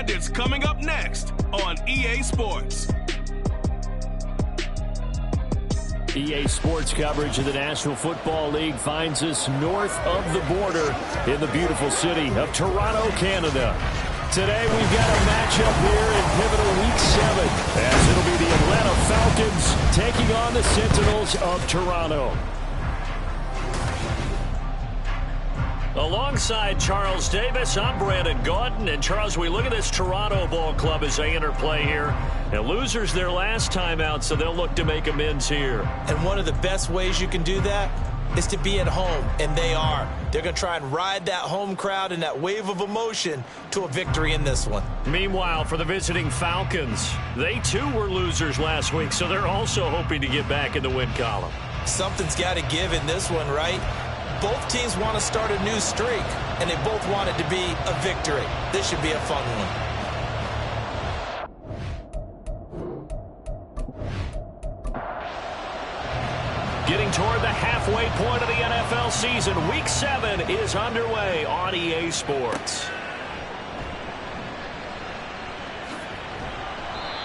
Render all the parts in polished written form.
And it's coming up next on EA Sports. EA Sports coverage of the National Football League finds us north of the border in the beautiful city of Toronto, Canada. Today we've got a matchup here in pivotal Week 7 as it'll be the Atlanta Falcons taking on the Sentinels of Toronto. Alongside Charles Davis, I'm Brandon Gaudin. And Charles, we look at this Toronto ball club as they enter play here. And losers their last time out, so they'll look to make amends here. And one of the best ways you can do that is to be at home, and they are. They're going to try and ride that home crowd and that wave of emotion to a victory in this one. Meanwhile, for the visiting Falcons, they too were losers last week, so they're also hoping to get back in the win column. Something's got to give in this one, right? Both teams want to start a new streak, and they both want it to be a victory. This should be a fun one. Getting toward the halfway point of the NFL season, Week 7 is underway on EA Sports.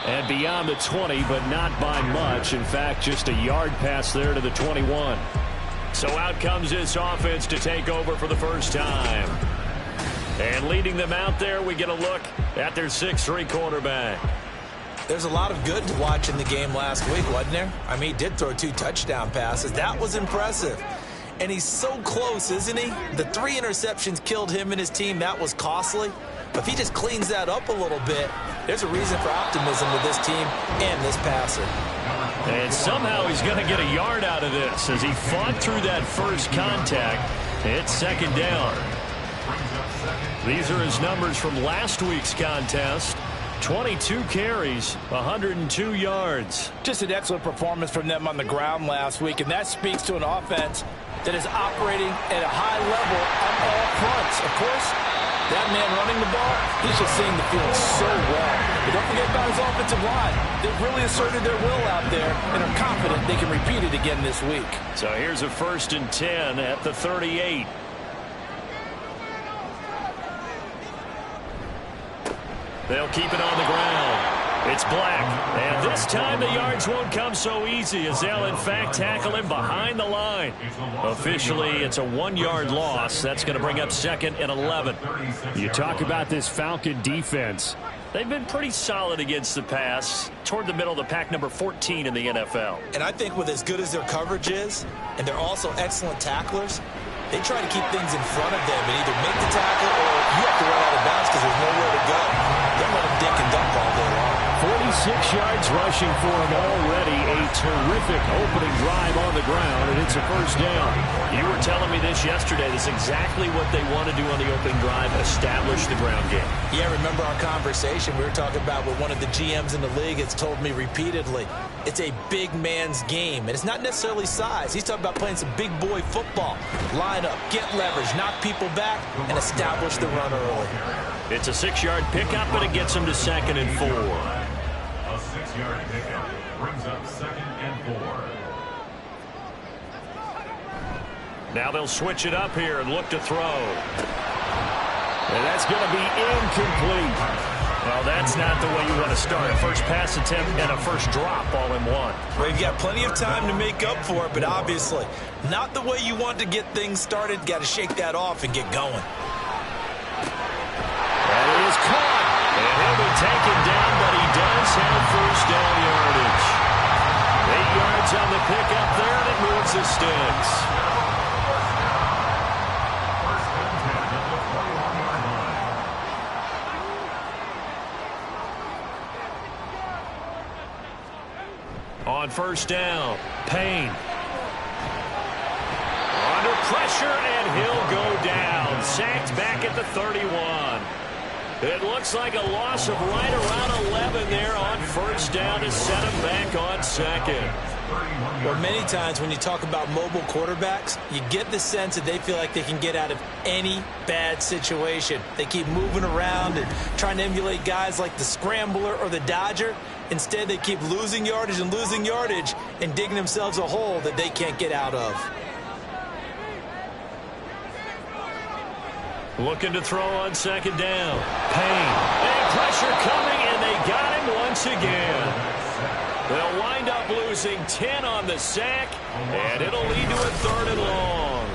And beyond the 20, but not by much. In fact, just a yard pass there to the 21. So out comes this offense to take over for the first time. And leading them out there, we get a look at their 6'3" quarterback. There's a lot of good to watch in the game last week, wasn't there? I mean, he did throw 2 touchdown passes. That was impressive. And he's so close, isn't he? The 3 interceptions killed him and his team. That was costly. But if he just cleans that up a little bit, there's a reason for optimism with this team and this passer. And somehow he's going to get a yard out of this as he fought through that first contact. It's second down. These are his numbers from last week's contest. 22 carries, 102 yards. Just an excellent performance from them on the ground last week, and that speaks to an offense that is operating at a high level on all fronts. Of course, that man running the ball, he's just seeing the field so well. But don't forget about his offensive line. They've really asserted their will out there and are confident they can repeat it again this week. So here's a 1st and 10 at the 38. They'll keep it on the ground. It's Black. And this time the yards won't come so easy as they'll, in fact, tackle him behind the line. Officially, it's a 1-yard loss. That's going to bring up 2nd and 11. You talk about this Falcon defense. They've been pretty solid against the pass, toward the middle of the pack, number 14 in the NFL. And I think with as good as their coverage is, and they're also excellent tacklers, they try to keep things in front of them and either make the tackle or you have to run out of bounds because there's nowhere to go. Don't let them dink and dunk all day long. 46 yards rushing for him already. A terrific opening drive on the ground, and it's a first down. You were telling me this yesterday. That's exactly what they want to do on the opening drive, establish the ground game. Yeah, remember our conversation we were talking about with one of the GMs in the league has told me repeatedly. It's a big man's game, and it's not necessarily size. He's talking about playing some big boy football. Line up, get leverage, knock people back, and establish the run early. It's a 6-yard pickup, but it gets him to 2nd and 4. A 6-yard pickup brings up 2nd and 4. Now they'll switch it up here and look to throw. And that's going to be incomplete. Well, that's not the way you want to start. A first pass attempt and a first drop all in one. Well, you've got plenty of time to make up for it, but obviously not the way you want to get things started. Got to shake that off and get going. That is caught. And he'll be taken down, but he does have first down yardage. 8 yards on the pickup there, and it moves the sticks. On first down, Payne. Under pressure, and he'll go down. Sacked back at the 31. It looks like a loss of right around 11 there on first down to set him back on second. Well, many times when you talk about mobile quarterbacks, you get the sense that they feel like they can get out of any bad situation. They keep moving around and trying to emulate guys like the Scrambler or the Dodger. Instead, they keep losing yardage and digging themselves a hole that they can't get out of. Looking to throw on second down. Payne. And pressure once again. They'll wind up losing 10 on the sack, and it'll lead to a 3rd and long.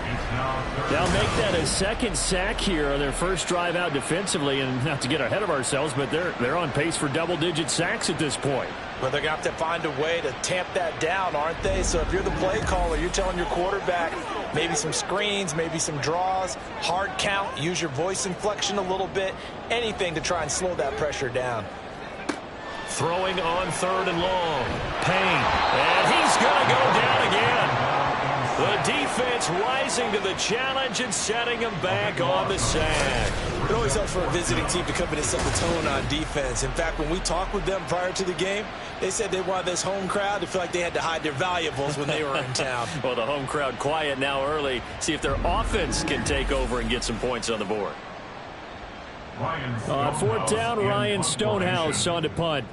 They'll make that a second sack here on their first drive out defensively, and not to get ahead of ourselves, but they're on pace for double-digit sacks at this point. But they're going to have to find a way to tamp that down, aren't they? So if you're the play caller, you're telling your quarterback maybe some screens, maybe some draws, hard count, use your voice inflection a little bit, anything to try and slow that pressure down. Throwing on 3rd and long. Payne. And he's going to go down again. The defense rising to the challenge and setting him back on the sack. It always helps for a visiting team to come in and set the tone on defense. In fact, when we talked with them prior to the game, they said they wanted this home crowd to feel like they had to hide their valuables when they were in town. Well, the home crowd quiet now early. See if their offense can take over and get some points on the board. On 4th down, Ryan Stonehouse on to punt.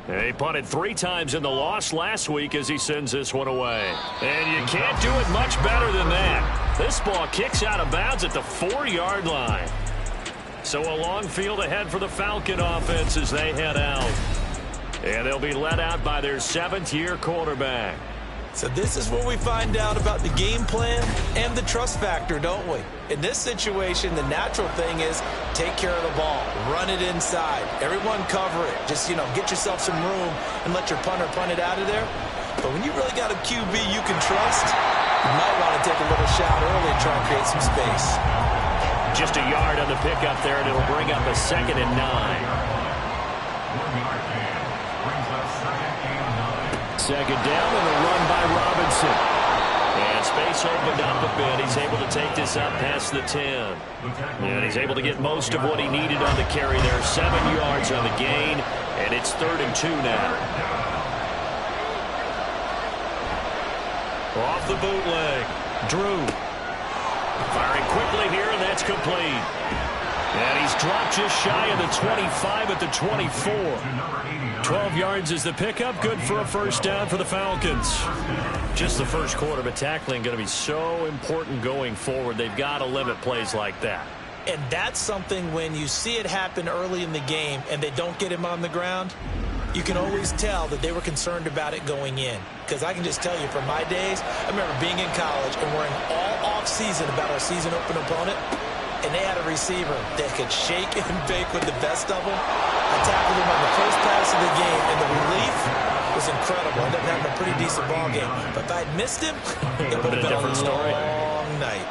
He punted 3 times in the loss last week as he sends this one away. And you can't do it much better than that. This ball kicks out of bounds at the 4-yard line. So a long field ahead for the Falcon offense as they head out. And they'll be led out by their 7th-year quarterback. So this is where we find out about the game plan and the trust factor, don't we? In this situation, the natural thing is take care of the ball, run it inside, everyone cover it. Just, get yourself some room and let your punter punt it out of there. But when you really got a QB you can trust, you might want to take a little shot early and try and create some space. Just a yard on the pickup there, and it'll bring up a 2nd and 9. 2nd down and a run by Robinson. And space opened up a bit. He's able to take this up past the 10. And he's able to get most of what he needed on the carry there. 7 yards on the gain, and it's 3rd and 2 now. Off the bootleg. Drew. Firing quickly here, and that's complete. And he's dropped just shy of the 25 at the 24. 12 yards is the pickup. Good for a 1st down for the Falcons. Just the first quarter, but tackling going to be so important going forward. They've got to limit plays like that. And that's something when you see it happen early in the game and they don't get him on the ground, you can always tell that they were concerned about it going in. Because I can just tell you from my days, I remember being in college and worrying all off-season about our season open opponent. And they had a receiver that could shake and bake with the best of them. I tackled him on the first pass of the game, and the relief was incredible. I ended up having a pretty decent ball game. But if I had missed him, it would have been a long night.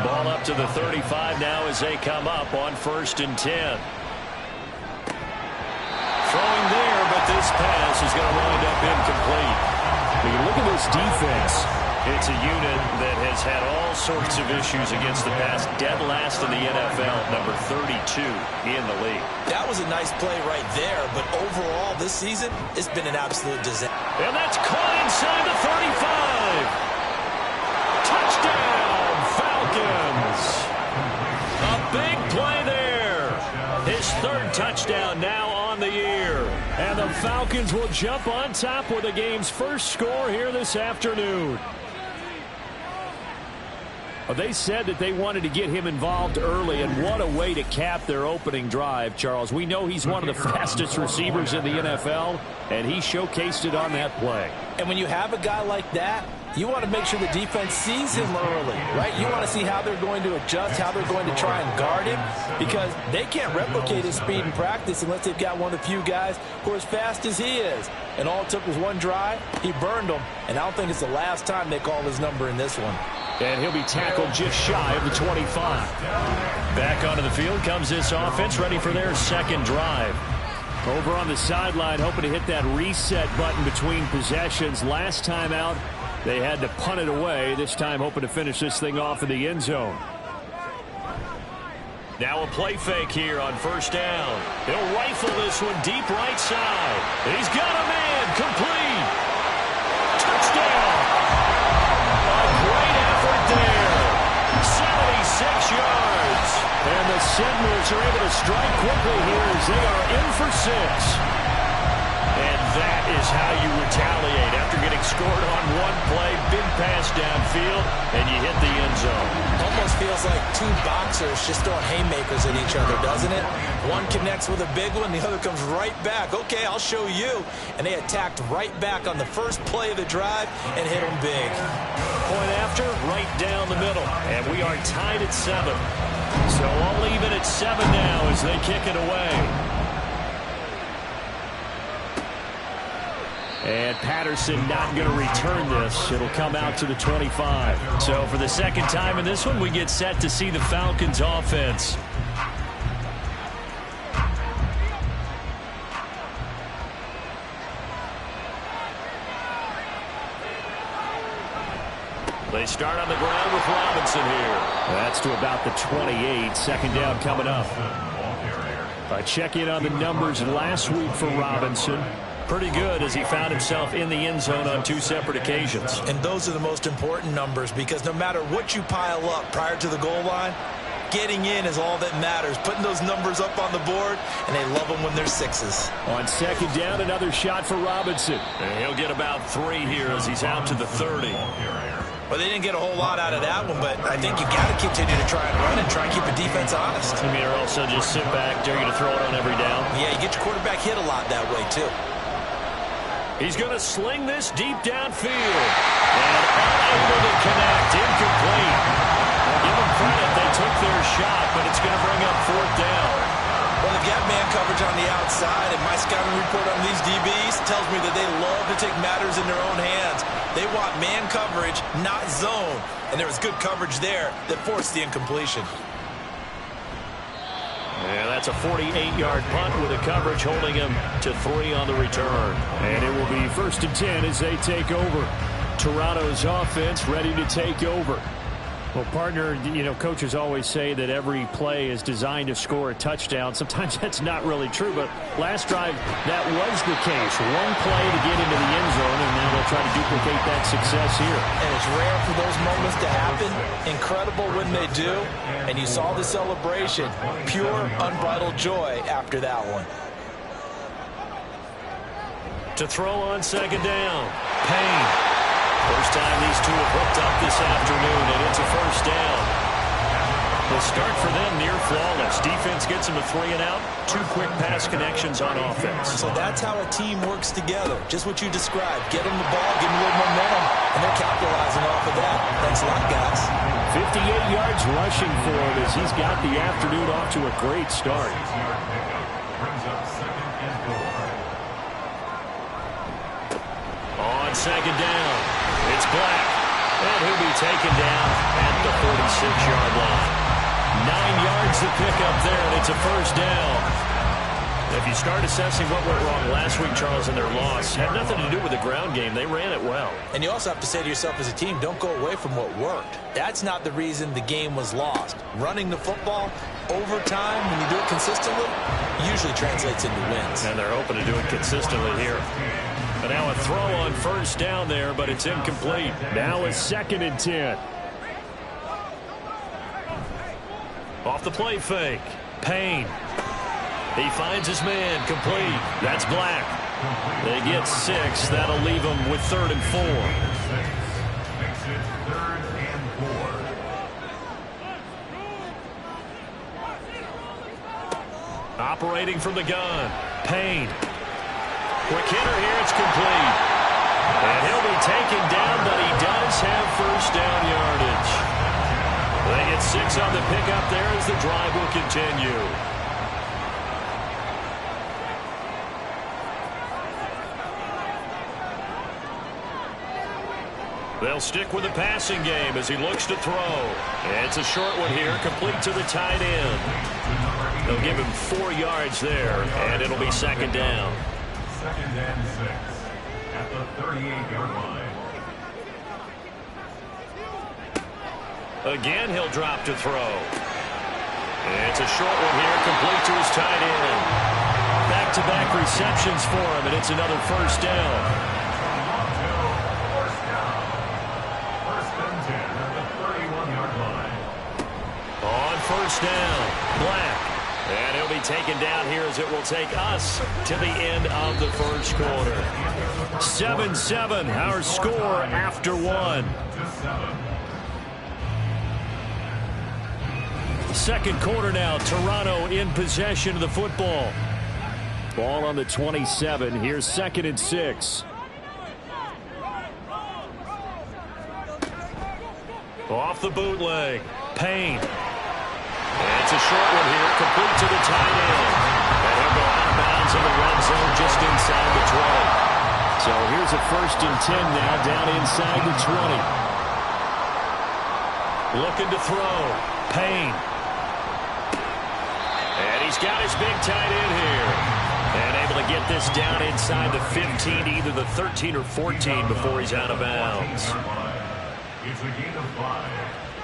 Ball up to the 35 now as they come up on 1st and 10. Throwing there, but this pass is going to wind up incomplete. When you look at this defense, it's a unit that has had all sorts of issues against the pass. Dead last in the NFL, number 32 in the league. That was a nice play right there, but overall this season, it's been an absolute disaster. And that's caught inside the 35. Touchdown, Falcons. A big play there. His 3rd touchdown now on the year. And the Falcons will jump on top with the game's first score here this afternoon. Well, they said that they wanted to get him involved early, and what a way to cap their opening drive, Charles. We know he's one of the fastest receivers in the NFL, and he showcased it on that play. And when you have a guy like that, you want to make sure the defense sees him early, right? You want to see how they're going to adjust, how they're going to try and guard him, because they can't replicate his speed in practice unless they've got one of the few guys who are as fast as he is. And all it took was one drive. He burned them, and I don't think it's the last time they call his number in this one. And he'll be tackled just shy of the 25. Back onto the field comes this offense, ready for their 2nd drive. Over on the sideline, hoping to hit that reset button between possessions. Last time out, they had to punt it away. This time, hoping to finish this thing off in the end zone. Now a play fake here on 1st down. He'll rifle this one deep right side. He's got a man, complete. Touchdown. A great effort there. 76 yards. And the Sentinels are able to strike quickly here as they are in for 6. And that is how you retaliate. After getting scored on one play, big pass downfield, and you hit the end zone. Almost feels like two boxers just throwing haymakers at each other, doesn't it? One connects with a big one, the other comes right back. Okay, I'll show you. And they attacked right back on the first play of the drive and hit them big. Point after, right down the middle. And we are tied at 7. So all even at 7 now as they kick it away. And Patterson not going to return this. It'll come out to the 25. So for the second time in this one, we get set to see the Falcons offense. They start on the ground with Robinson here. That's to about the 28. Second down coming up. I check in on the numbers last week for Robinson. Pretty good as he found himself in the end zone on 2 separate occasions. And those are the most important numbers because no matter what you pile up prior to the goal line, getting in is all that matters. Putting those numbers up on the board, and they love them when they're 6s. On second down, another shot for Robinson. And he'll get about 3 here as he's out to the 30. Well, they didn't get a whole lot out of that one, but I think you got to continue to try and run and try and keep the defense honest. I mean, or also just sit back, dare you to throw it on every down. Yeah, you get your quarterback hit a lot that way, too. He's going to sling this deep downfield. And unable to connect. Incomplete. Well, give them credit. They took their shot, but it's going to bring up 4th down. Well, they've got man coverage on the outside, and my scouting report on these DBs tells me that they love to take matters in their own hands. They want man coverage, not zone. And there was good coverage there that forced the incompletion. And that's a 48-yard punt with a coverage holding him to 3 on the return. And it will be 1st and 10 as they take over. Toronto's offense ready to take over. Well, partner, you know, coaches always say that every play is designed to score a touchdown. Sometimes that's not really true, but last drive, that was the case. One play to get into the end zone, and now they'll try to duplicate that success here. And it's rare for those moments to happen. Incredible when they do. And you saw the celebration. Pure, unbridled joy after that one. To throw on second down. Payne. First time these two have hooked up this afternoon, and it's a 1st down. The start for them near flawless. Defense gets them a 3 and out. 2 quick pass connections on offense. So that's how a team works together. Just what you described. Get them the ball, give them a little momentum, and they're capitalizing off of that. Thanks a lot, guys. 58 yards rushing for him as he's got the afternoon off to a great start. On second down, it's Black. And he'll be taken down at the 46-yard line. 9 yards to pick up there, and it's a 1st down. If you start assessing what went wrong last week, Charles, in their loss, had nothing to do with the ground game. They ran it well. And you also have to say to yourself as a team, don't go away from what worked. That's not the reason the game was lost. Running the football over time, when you do it consistently, usually translates into wins. And they're hoping to do it consistently here. But now a throw on 1st down there, but it's incomplete. Now a 2nd and 10. Off the play fake. Payne. He finds his man, complete. That's Black. They get 6. That'll leave them with 3rd and 4. Makes it 3rd and 4. Operating from the gun. Payne. Quick hitter here. It's complete. And he'll be taken down, but he does have 1st down yardage. They get 6 on the pickup there as the drive will continue. They'll stick with the passing game as he looks to throw. It's a short one here, complete to the tight end. They'll give him 4 yards there, and it'll be 2nd down. 2nd and 6 at the 38-yard line. Again, he'll drop to throw. It's a short one here, complete to his tight end. Back-to-back receptions for him, and it's another 1st down. First and 10 at the 31-yard line. On 1st down, Black. And he'll be taken down here as it will take us to the end of the first quarter. 7-7, our score after one. Second quarter now, Toronto in possession of the football. Ball on the 27. Here's 2nd and 6. Off the bootleg. Payne. And it's a short one here, complete to the tight end. And he'll go out of bounds in the red zone just inside the 20. So here's a 1st and 10 now, down inside the 20. Looking to throw. Payne. And he's got his big tight end here. And able to get this down inside the 15, either the 13 or 14 before he's out of bounds. It's a gain of 5.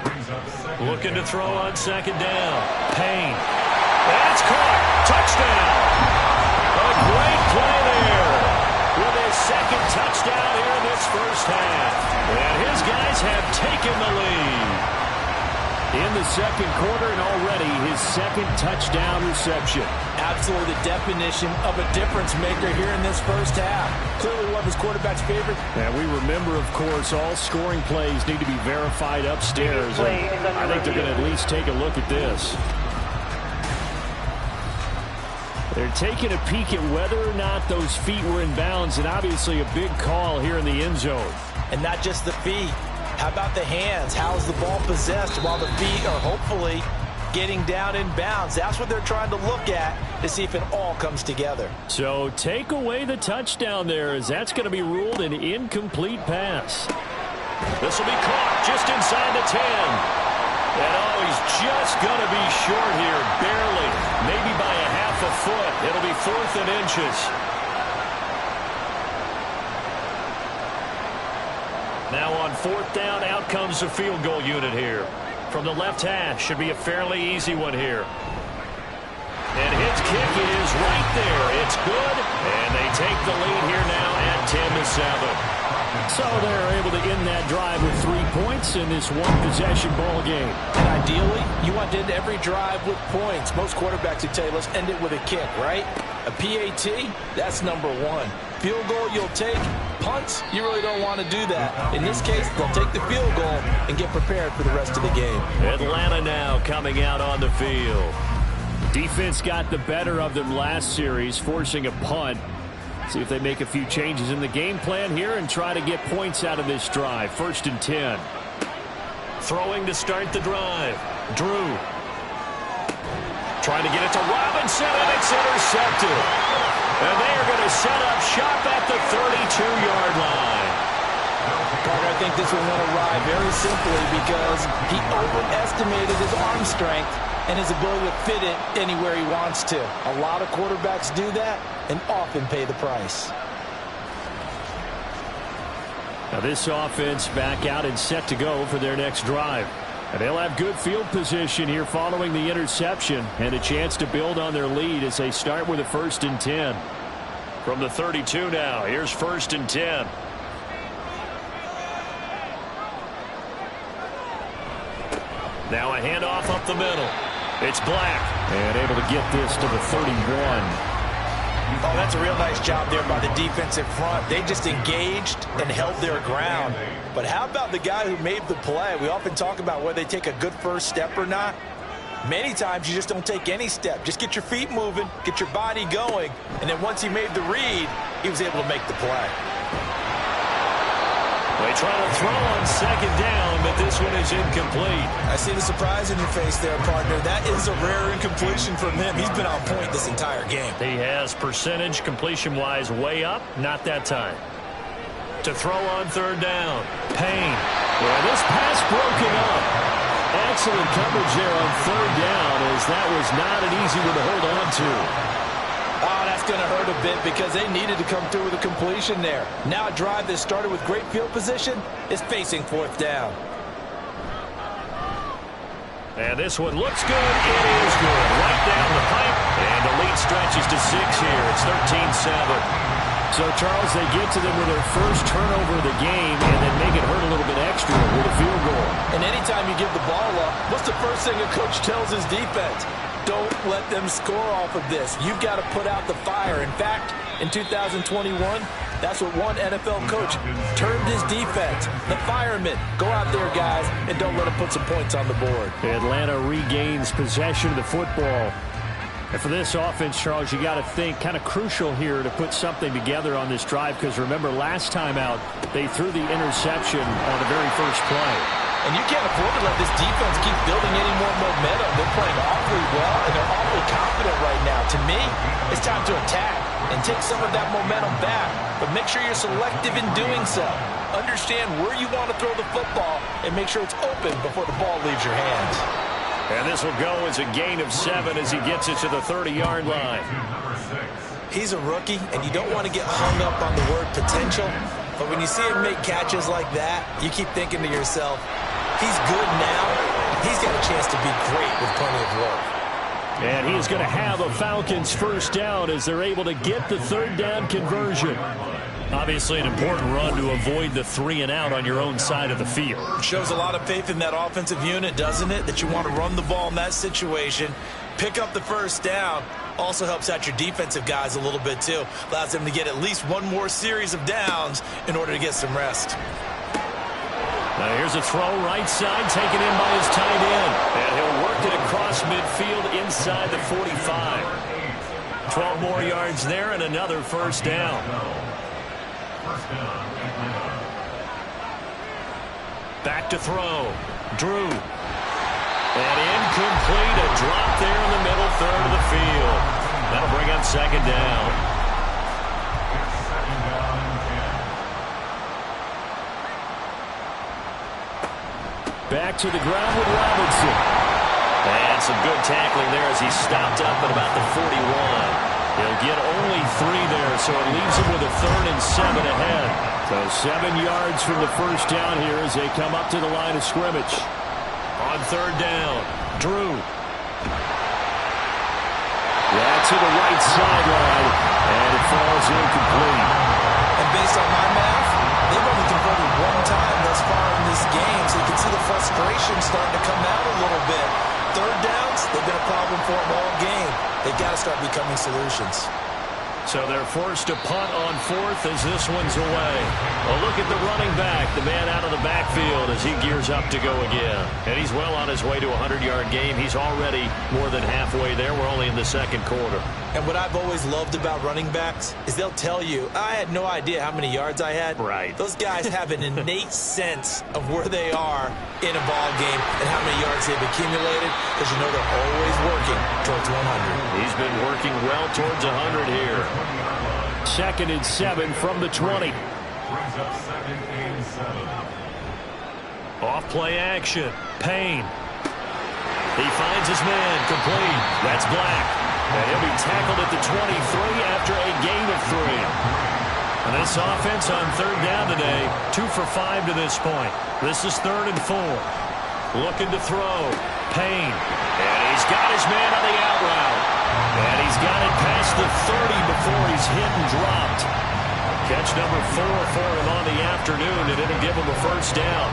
Brings up 2nd. Looking to throw on 2nd down. Payne. That's caught. Touchdown. A great play there. With his 2nd touchdown here in this first half. And his guys have taken the lead. In the second quarter, and already his 2nd touchdown reception. Absolutely the definition of a difference maker here in this first half. Clearly one of his quarterback's favorite. And we remember, of course, all scoring plays need to be verified upstairs. And I think they're going to at least take a look at this. They're taking a peek at whether or not those feet were in bounds, and obviously a big call here in the end zone. And not just the feet. How about the hands? How's the ball possessed while the feet are hopefully getting down in bounds? That's what they're trying to look at to see if it all comes together. So take away the touchdown there, as that's going to be ruled an incomplete pass. This will be caught just inside the 10. And oh, he's just going to be short here, barely, maybe by a half a foot. It'll be 4th and inches. Now on 4th down, out comes the field goal unit here. From the left hash, should be a fairly easy one here. And his kick is right there. It's good, and they take the lead here now at 10-7. So they're able to end that drive with 3 points in this one-possession ball game. And ideally, you want to end every drive with points. Most quarterbacks would tell you, let's end it with a kick, right? A PAT, that's number 1. Field goal you'll take. Punts, you really don't want to do that. In this case, they'll take the field goal and get prepared for the rest of the game. Atlanta now coming out on the field. Defense got the better of them last series, forcing a punt. See if they make a few changes in the game plan here and try to get points out of this drive. 1st and 10. Throwing to start the drive. Drew. Trying to get it to Robinson, and it's intercepted. And they are going to set up shop at the 32-yard line. Carter, I think this one went awry very simply because he overestimated his arm strength and his ability to fit it anywhere he wants to. A lot of quarterbacks do that and often pay the price. Now this offense back out and set to go for their next drive. And they'll have good field position here following the interception and a chance to build on their lead as they start with a 1st and 10. From the 32 now, here's 1st and 10. Now a handoff up the middle. It's Black. And able to get this to the 31. Oh, that's a real nice job there by the defensive front. They just engaged and held their ground. But how about the guy who made the play? We often talk about whether they take a good first step or not. Many times you just don't take any step. Just get your feet moving, get your body going, and then once he made the read, he was able to make the play. They try to throw on 2nd down, but this one is incomplete. I see the surprise in your face there, partner. That is a rare incompletion from him. He's been on point this entire game. He has percentage completion-wise way up, not that time. To throw on 3rd down. Payne. Well, this pass broken up. Excellent coverage there on 3rd down, as that was not an easy one to hold on to. Oh, that's going to hurt a bit because they needed to come through with a completion there. Now a drive that started with great field position is facing 4th down. And this one looks good. It is good. Right down the pipe. And the lead stretches to 6 here. It's 13-7. So, Charles, they get to them with their first turnover of the game and then make it hurt a little bit extra with a field goal. And anytime you give the ball up, what's the first thing a coach tells his defense? don't let them score off of this. You've got to put out the fire. In fact, in 2021, that's what one NFL coach termed his defense. The firemen. Go out there, guys, and don't let them put some points on the board. Atlanta regains possession of the football. And for this offense, Charles, you got to think kind of crucial here to put something together on this drive, because remember, last time out, they threw the interception on the very first play. And you can't afford to let this defense keep building any more momentum. They're playing awfully well, and they're awfully confident right now. To me, it's time to attack and take some of that momentum back, but make sure you're selective in doing so. Understand where you want to throw the football and make sure it's open before the ball leaves your hands. And this will go as a gain of 7 as he gets it to the 30-yard line. He's a rookie, and you don't want to get hung up on the word potential, but when you see him make catches like that, you keep thinking to yourself, he's good now. He's got a chance to be great with plenty of work. And he is going to have a Falcons first down as they're able to get the third down conversion. Obviously an important run to avoid the 3-and-out on your own side of the field. It shows a lot of faith in that offensive unit, doesn't it? That you want to run the ball in that situation. Pick up the first down. Also helps out your defensive guys a little bit, too. Allows them to get at least one more series of downs in order to get some rest. Now here's a throw right side, taken in by his tight end. And he'll work it across midfield inside the 45. 12 more yards there and another first down. Back to throw. Drew. And incomplete. A drop there in the middle third of the field. That'll bring up second down. Back to the ground with Robinson. And some good tackling there as he stopped up at about the 41. He'll get only 3 there, so it leaves him with a 3rd and 7 ahead. So 7 yards from the first down here as they come up to the line of scrimmage. On third down, Drew. Yeah, to the right sideline, and it falls incomplete. And based on my math, they've only converted 1 time thus far in this game, so you can see the frustration starting to come out a little bit. Third downs, they've been a problem for them all game. They've got to start becoming solutions. So they're forced to punt on 4th as this one's away. A look at the running back, the man out of the backfield as he gears up to go again. And he's well on his way to a 100-yard game. He's already more than halfway there. We're only in the second quarter. And what I've always loved about running backs is they'll tell you, I had no idea how many yards I had. Right. Those guys have an innate sense of where they are in a ball game and how many yards they've accumulated, because you know they're always working towards 100. He's been working well towards 100 here. 2nd and 7 from the 20. Off play action. Payne. He finds his man. Complete. That's Black. And he'll be tackled at the 23 after a gain of 3. And this offense on third down today, 2 for 5 to this point. This is 3rd and 4. Looking to throw. Payne. And he's got his man on the out route. And he's got it past the 30 before he's hit and dropped. Catch number 4 for him on the afternoon, and it'll give him a first down.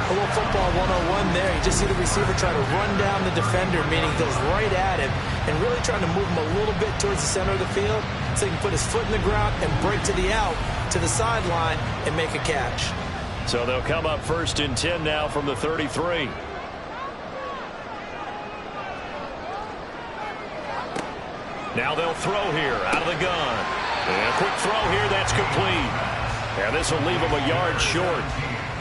A little football 101 there. You just see the receiver try to run down the defender, meaning he goes right at him, and really trying to move him a little bit towards the center of the field so he can put his foot in the ground and break to the out, to the sideline, and make a catch. So they'll come up 1st and 10 now from the 33. Now they'll throw here out of the gun. And a quick throw here, that's complete. And this will leave him a yard short.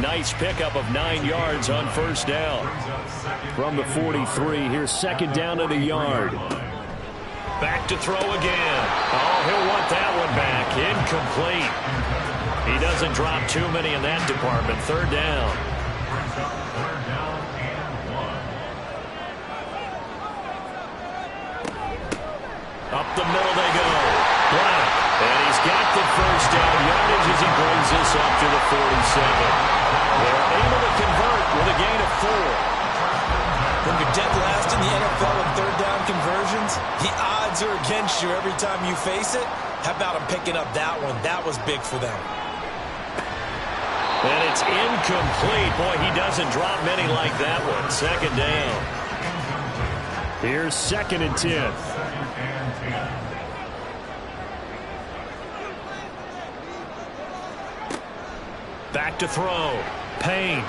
Nice pickup of 9 yards on first down. From the 43, here's 2nd down at a yard. Back to throw again. Oh, he'll want that one back. Incomplete. He doesn't drop too many in that department. 3rd down. Up the middle they go. Black. And he's got the first down yardage as he brings this up to the 47. They're able to convert with a gain of 4. When you're dead last in the NFL in third down conversions, the odds are against you every time you face it. How about him picking up that one? That was big for them. And it's incomplete. Boy, he doesn't drop many like that one. 2nd down. Here's 2nd and 10. 2nd and 10. Back to throw. Payne.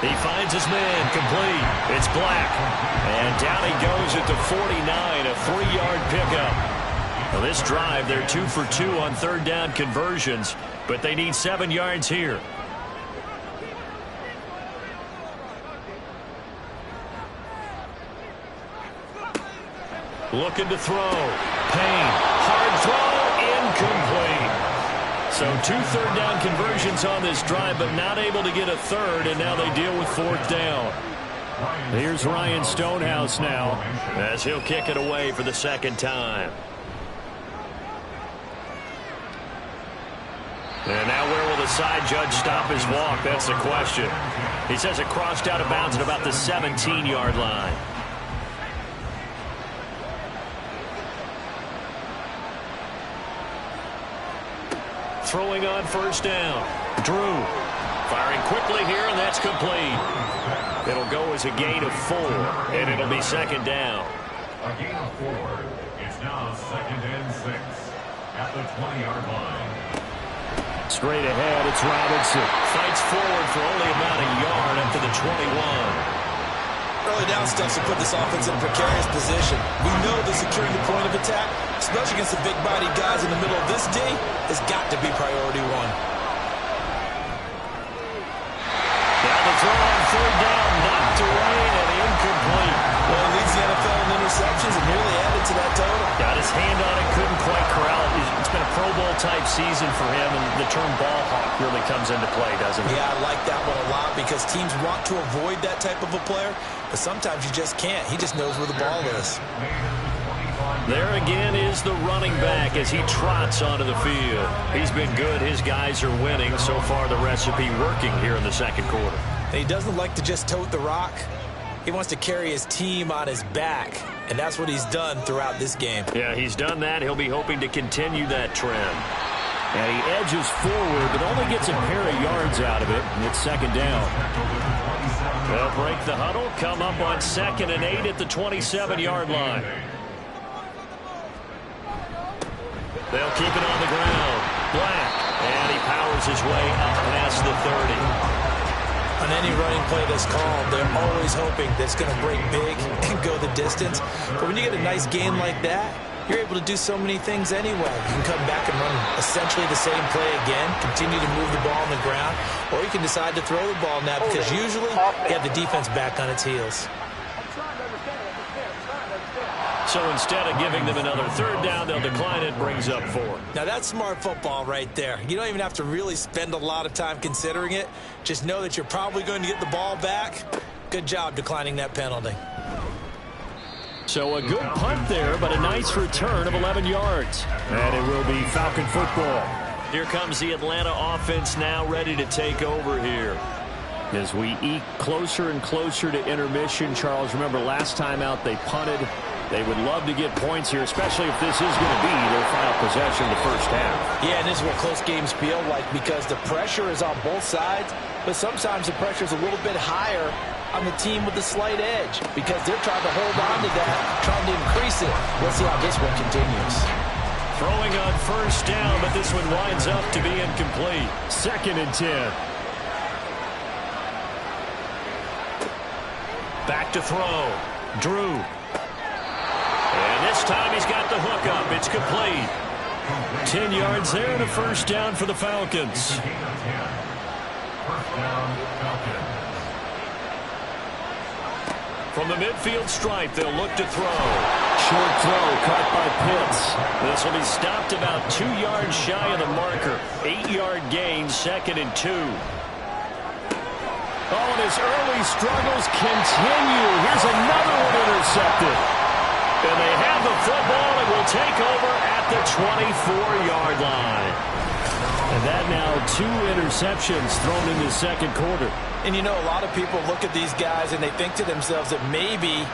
He finds his man. Complete. It's Black. And down he goes at the 49. A 3-yard pickup. Well, this drive, they're 2 for 2 on 3rd down conversions, but they need 7 yards here. Looking to throw. Payne. Hard throw. Incomplete. So 2 3rd down conversions on this drive, but not able to get a 3rd, and now they deal with 4th down. Here's Ryan Stonehouse now as he'll kick it away for the 2nd time. And now where will the side judge stop his walk? That's the question. He says it crossed out of bounds at about the 17-yard line. Throwing on 1st down. Drew firing quickly here, and that's complete. It'll go as a gain of 4, and it'll be 2nd down. A gain of 4. It's now 2nd and 6 at the 20-yard line. Straight ahead, it's Robinson. Fights forward for only about a yard up to the 21. Early down stuff to put this offense in a precarious position. We know that securing the point of attack, especially against the big-bodied guys in the middle of this D, has got to be priority 1. Down the throw on 3rd down, knocked away and incomplete. Well, he leads the NFL in interceptions and nearly added to that total. Got his hand on it, couldn't quite corral it. It's been a Pro Bowl-type season for him, and the term ball hawk really comes into play, doesn't it? Yeah, I like that one a lot because teams want to avoid that type of a player, but sometimes you just can't. He just knows where the ball is. There again is the running back as he trots onto the field. He's been good. His guys are winning. So far, the recipe working here in the 2nd quarter. And he doesn't like to just tote the rock. He wants to carry his team on his back, and that's what he's done throughout this game. Yeah, he's done that. He'll be hoping to continue that trend. And he edges forward, but only gets a pair of yards out of it, and it's 2nd down. They'll break the huddle, come up on 2nd and 8 at the 27-yard line. They'll keep it on the ground. Black, and he powers his way up past the 30. On any running play that's called, they're always hoping that it's going to break big and go the distance. But when you get a nice game like that, you're able to do so many things anyway. You can come back and run essentially the same play again, continue to move the ball on the ground, or you can decide to throw the ball now because usually you have the defense back on its heels. So instead of giving them another 3rd down, they'll decline it, brings up 4. Now that's smart football right there. You don't even have to really spend a lot of time considering it. Just know that you're probably going to get the ball back. Good job declining that penalty. So a good punt there, but a nice return of 11 yards. And it will be Falcon football. Here comes the Atlanta offense now ready to take over here. As we eke closer and closer to intermission, Charles, remember last time out they punted. They would love to get points here, especially if this is going to be their final possession of the 1st half. Yeah, and this is what close games feel like because the pressure is on both sides, but sometimes the pressure is a little bit higher on the team with the slight edge because they're trying to hold on to that, trying to increase it. Let's see how this one continues. Throwing on 1st down, but this one winds up to be incomplete. 2nd and 10. Back to throw. Drew. And this time he's got the hook up. It's complete. 10 yards there and a 1st down for the Falcons. 1st down, Falcons. From the midfield stripe, they'll look to throw. Short throw caught by Pitts. This will be stopped about 2 yards shy of the marker. 8-yard gain, 2nd and 2. Oh, and his early struggles continue. Here's another one intercepted. And they have the football and will take over at the 24-yard line. And that now 2 interceptions thrown in the 2nd quarter. And you know, a lot of people look at these guys and they think to themselves that maybe,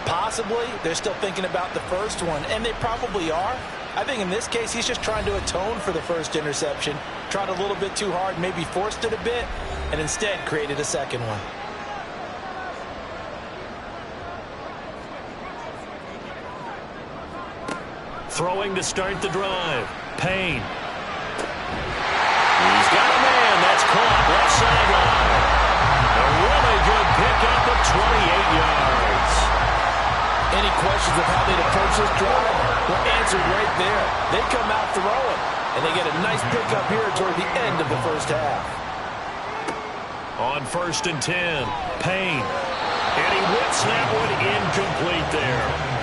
possibly, they're still thinking about the first one. And they probably are. I think in this case, he's just trying to atone for the 1st interception. Tried a little bit too hard, maybe forced it a bit, and instead created a 2nd one. Throwing to start the drive. Payne. He's got a man. That's caught left sideline. A really good pickup of 28 yards. Any questions of how they'd approach this drive were answered right there. They come out throwing, and they get a nice pickup here toward the end of the first half. On 1st and 10, Payne. And he whips that one incomplete there.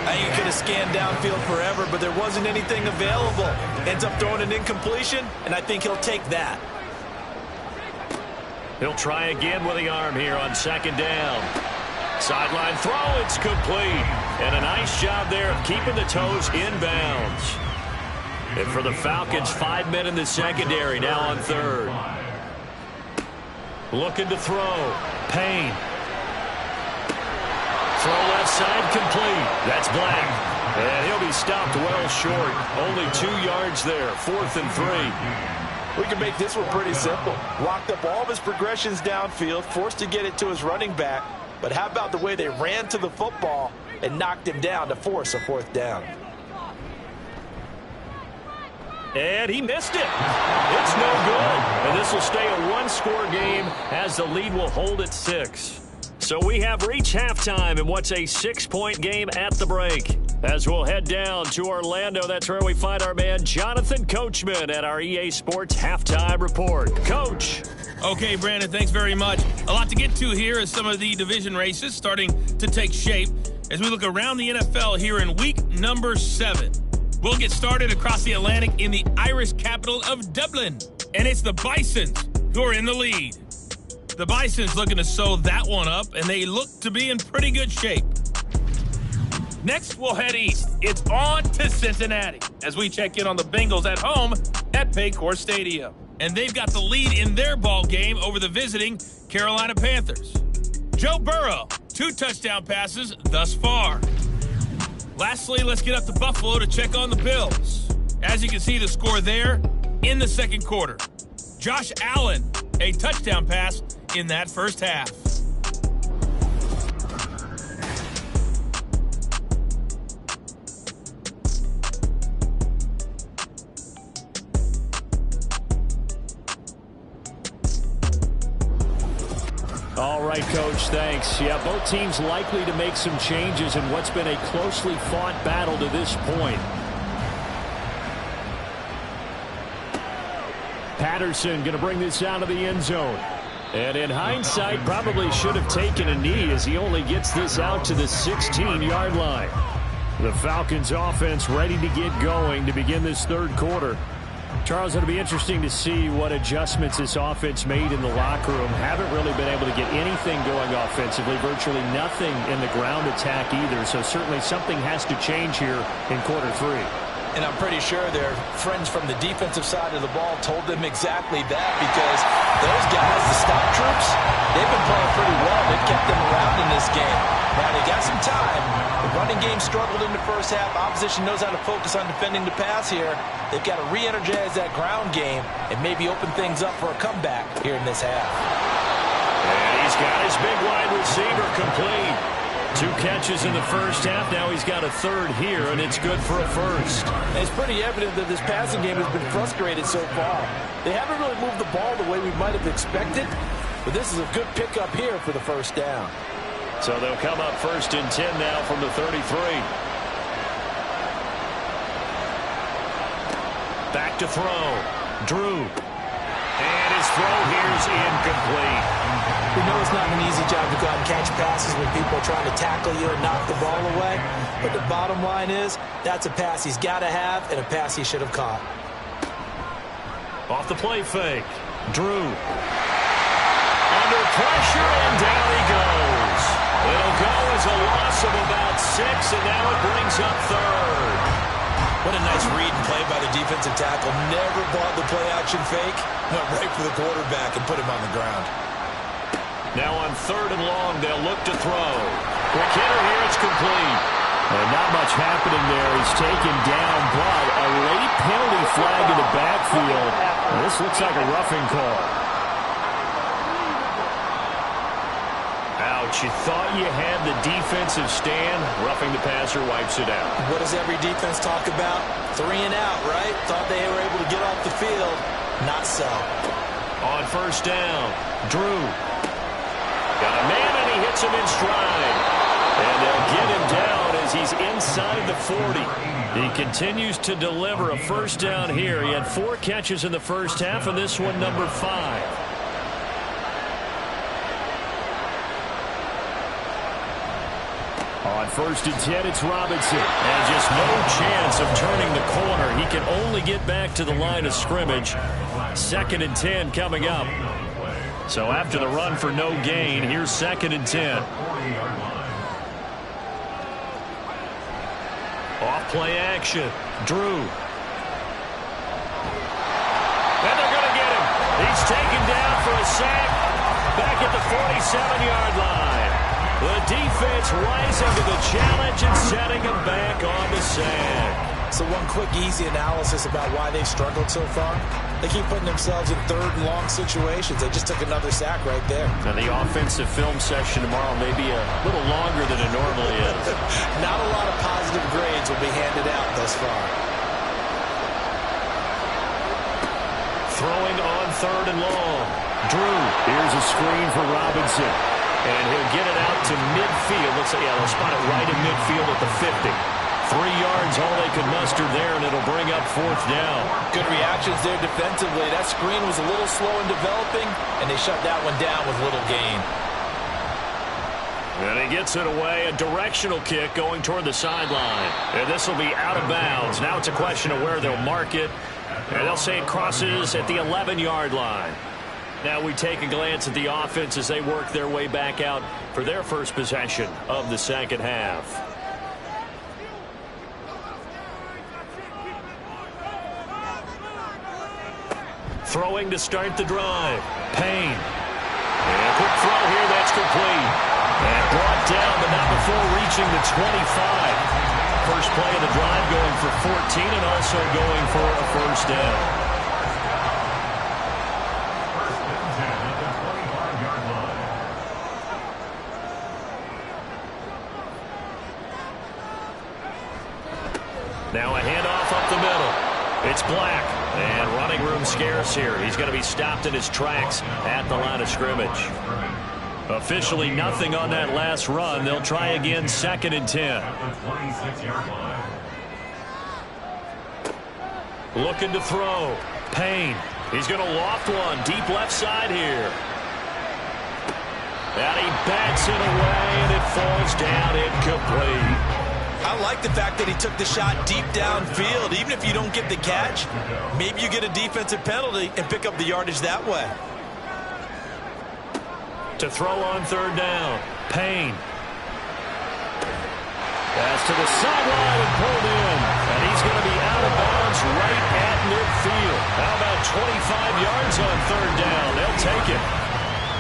I think he could have scanned downfield forever, but there wasn't anything available. Ends up throwing an incompletion, and I think he'll take that. He'll try again with the arm here on 2nd down. Sideline throw, it's complete. And a nice job there of keeping the toes inbounds. And for the Falcons, 5 men in the secondary now on 3rd. Looking to throw. Payne. Throw left side complete. That's Black. And he'll be stopped well short. Only 2 yards there. 4th and 3. We can make this one pretty simple. Locked up all of his progressions downfield, forced to get it to his running back. But how about the way they ran to the football and knocked him down to force a 4th down? And he missed it. It's no good. And this will stay a one-score game as the lead will hold at 6. So we have reached halftime in what's a 6-point game at the break. As we'll head down to Orlando, that's where we find our man Jonathan Coachman at our EA Sports Halftime Report. Coach. Okay, Brandon, thanks very much. A lot to get to here as some of the division races starting to take shape as we look around the NFL here in week number 7. We'll get started across the Atlantic in the Irish capital of Dublin. And it's the Bisons who are in the lead. The Bisons looking to sew that one up, and they look to be in pretty good shape. Next, we'll head east. It's on to Cincinnati as we check in on the Bengals at home at Paycor Stadium. And they've got the lead in their ball game over the visiting Carolina Panthers. Joe Burrow, 2 touchdown passes thus far. Lastly, let's get up to Buffalo to check on the Bills. As you can see, the score there in the 2nd quarter. Josh Allen, a touchdown pass in that first half. All right, Coach, thanks. Yeah, both teams likely to make some changes in what's been a closely fought battle to this point. Patterson going to bring this out of the end zone. And in hindsight, probably should have taken a knee as he only gets this out to the 16-yard line. The Falcons offense ready to get going to begin this 3rd quarter. Charles, it'll be interesting to see what adjustments this offense made in the locker room. Haven't really been able to get anything going offensively, virtually nothing in the ground attack either. So certainly something has to change here in quarter 3. And I'm pretty sure their friends from the defensive side of the ball told them exactly that, because those guys, the stop troops, they've been playing pretty well. They've kept them around in this game. Now they got some time. The running game struggled in the first half. Opposition knows how to focus on defending the pass here. They've got to re-energize that ground game and maybe open things up for a comeback here in this half. And he's got his big wide receiver complete. 2 catches in the first half. Now he's got a 3rd here, and it's good for a 1st. And it's pretty evident that this passing game has been frustrated so far. They haven't really moved the ball the way we might have expected, but this is a good pickup here for the 1st down. So they'll come up 1st and 10 now from the 33. Back to throw. Drew. And his throw here's incomplete. We know it's not an easy job to go out and catch passes when people are trying to tackle you and knock the ball away. But the bottom line is, that's a pass he's got to have and a pass he should have caught. Off the play fake. Drew. Under pressure, and down he goes. It'll go as a loss of about 6, and now it brings up 3rd. What a nice read and play by the defensive tackle. Never bought the play-action fake. Went right for the quarterback and put him on the ground. Now on 3rd and long, they'll look to throw. Quick hitter here, it's complete. And not much happening there. He's taken down, but a late penalty flag in the backfield. This looks like a roughing call. Ouch. But you thought you had the defensive stand. Roughing the passer wipes it out. What does every defense talk about? 3 and out, right? Thought they were able to get off the field. Not so. On first down, Drew. Got a man, and he hits him in stride. And they'll get him down as he's inside the 40. He continues to deliver a first down here. He had 4 catches in the first half, and this one number 5. On first and 10, it's Robinson. And just no chance of turning the corner. He can only get back to the line of scrimmage. 2nd and 10 coming up. So after the run for no gain, here's 2nd and 10. Off play action. Drew. And they're going to get him. He's taken down for a sack. Back at the 47-yard line. The defense rising to the challenge and setting him back on the sack. So one quick, easy analysis about why they've struggled so far. They keep putting themselves in 3rd and long situations. They just took another sack right there. And the offensive film session tomorrow may be a little longer than it normally is. Not a lot of positive grades will be handed out thus far. Throwing on 3rd and long. Drew. Here's a screen for Robinson. And he'll get it out to midfield. Looks like, they'll spot it right in midfield at the 50. 3 yards, all they could muster there, and it'll bring up 4th down. Good reactions there defensively. That screen was a little slow in developing, and they shut that one down with little gain. And he gets it away. A directional kick going toward the sideline. And this will be out of bounds. Now it's a question of where they'll mark it. And they'll say it crosses at the 11-yard line. Now we take a glance at the offense as they work their way back out for their first possession of the second half. Throwing to start the drive. Payne. And a quick throw here, that's complete. And brought down, but not before reaching the 25. First play of the drive going for 14 and also going for a first down. Now a handoff up the middle. It's Black. And running room scarce here. He's going to be stopped in his tracks at the line of scrimmage. Officially nothing on that last run. They'll try again 2nd and 10. Looking to throw. Payne. He's going to loft one. Deep left side here. And he bats it away, and it falls down incomplete. I like the fact that he took the shot deep downfield. Even if you don't get the catch, maybe you get a defensive penalty and pick up the yardage that way. To throw on 3rd down. Payne. Pass to the sideline and pulled in. And he's going to be out of bounds right at midfield. How about 25 yards on 3rd down? They'll take it.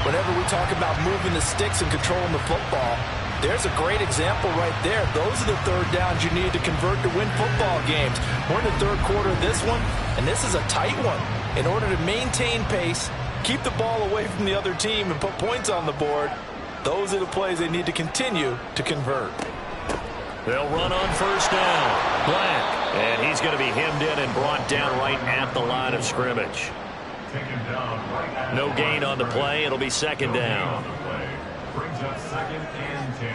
Whenever we talk about moving the sticks and controlling the football, there's a great example right there. Those are the 3rd downs you need to convert to win football games. We're in the 3rd quarter of this one, and this is a tight one. In order to maintain pace, keep the ball away from the other team, and put points on the board, those are the plays they need to continue to convert. They'll run on first down. Black. And he's going to be hemmed in and brought down right at the line of scrimmage. No gain on the play. It'll be 2nd down. Brings up 2nd and 10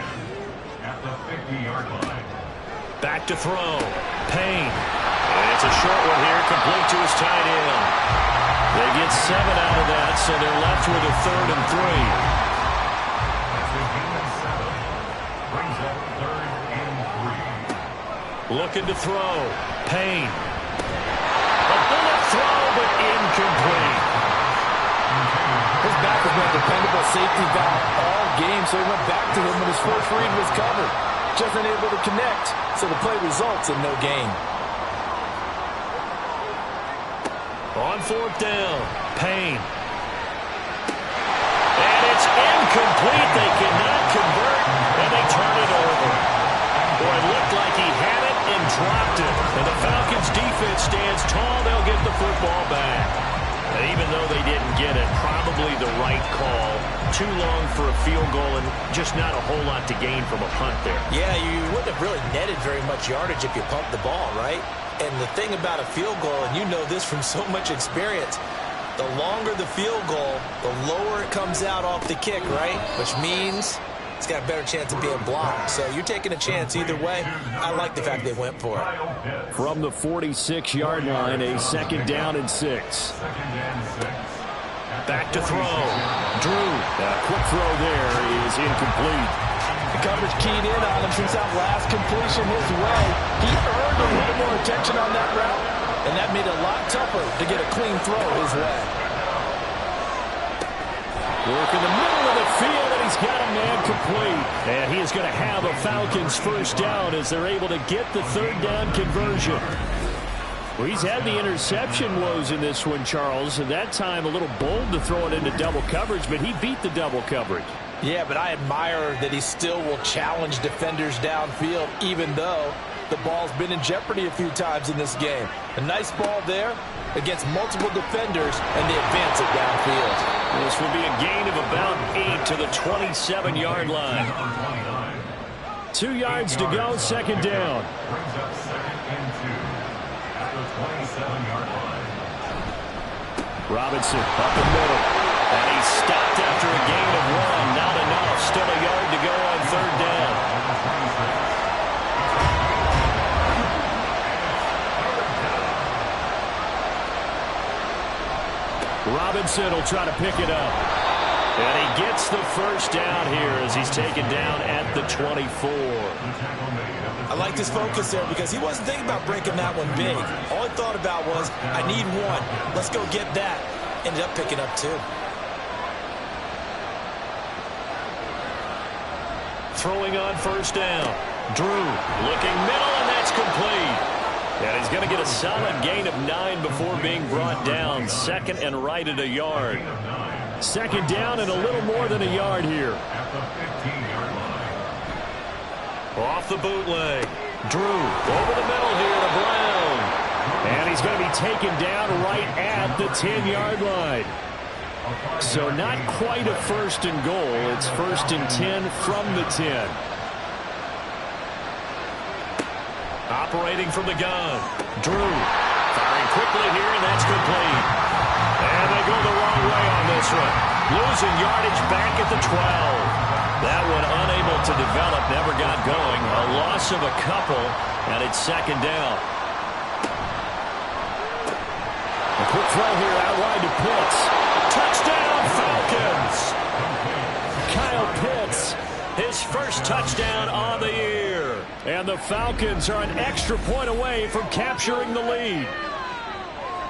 at the 50-yard line. Back to throw. Payne. And it's a short one here, complete to his tight end. They get 7 out of that, so they're left with a 3rd and 3. Brings up 3rd and 3. Looking to throw. Payne. A bullet throw, but incomplete. His back has been a dependable safety valve all game, so he went back to him when his first read was covered. Just unable to connect, so the play results in no gain. On 4th down, Payne. And it's incomplete. They cannot convert, and they turn it over. Boy, it looked like he had it and dropped it. And the Falcons defense stands tall. They'll get the football back. And even though they didn't get it, probably the right call. Too long for a field goal and just not a whole lot to gain from a punt there. Yeah, you wouldn't have really netted very much yardage if you pumped the ball, right? And the thing about a field goal, and you know this from so much experience, the longer the field goal, the lower it comes out off the kick, right? Which means it's got a better chance of being blocked. So you're taking a chance either way. I like the fact they went for it. From the 46-yard line, a 2nd down and 6. Back to throw. Drew. A quick throw there is incomplete. The coverage keyed in on him since that last completion his way. He earned a little more attention on that route, and that made it a lot tougher to get a clean throw his way. Work in the middle of the field, and he's got a man complete. And he is going to have a Falcons first down as they're able to get the 3rd down conversion. Well, he's had the interception woes in this one, Charles, and that time a little bold to throw it into double coverage, but he beat the double coverage. Yeah, but I admire that he still will challenge defenders downfield, even though the ball's been in jeopardy a few times in this game. A nice ball there against multiple defenders, and they advance it downfield. This will be a gain of about 8 to the 27-yard line. 2 yards to go, 2nd down. Brings up 2nd and 2 at the 27-yard line. Robinson up the middle. And he's stopped after a gain of 1. Not enough. Still a yard to go on 3rd down. Robinson will try to pick it up. And he gets the first down here as he's taken down at the 24. I like his focus there because he wasn't thinking about breaking that one big. All he thought about was, I need 1. Let's go get that. Ended up picking up 2. Throwing on 1st down. Drew looking middle, and that's complete. And he's going to get a solid gain of 9 before being brought down. 2nd and right at a yard. 2nd down and a little more than a yard here. At the 15-yard line. Off the bootleg. Drew over the middle here to Brown. And he's going to be taken down right at the 10-yard line. So not quite a 1st and goal. It's 1st and 10 from the 10. Operating from the gun. Drew firing quickly here, and that's complete. And they go the wrong way on this one. Losing yardage back at the 12. That one unable to develop, never got going. A loss of a couple, and it's 2nd down. A quick throw here out wide to Pitts. Touchdown, Falcons! Kyle Pitts, his first touchdown on the year. And the Falcons are an extra point away from capturing the lead.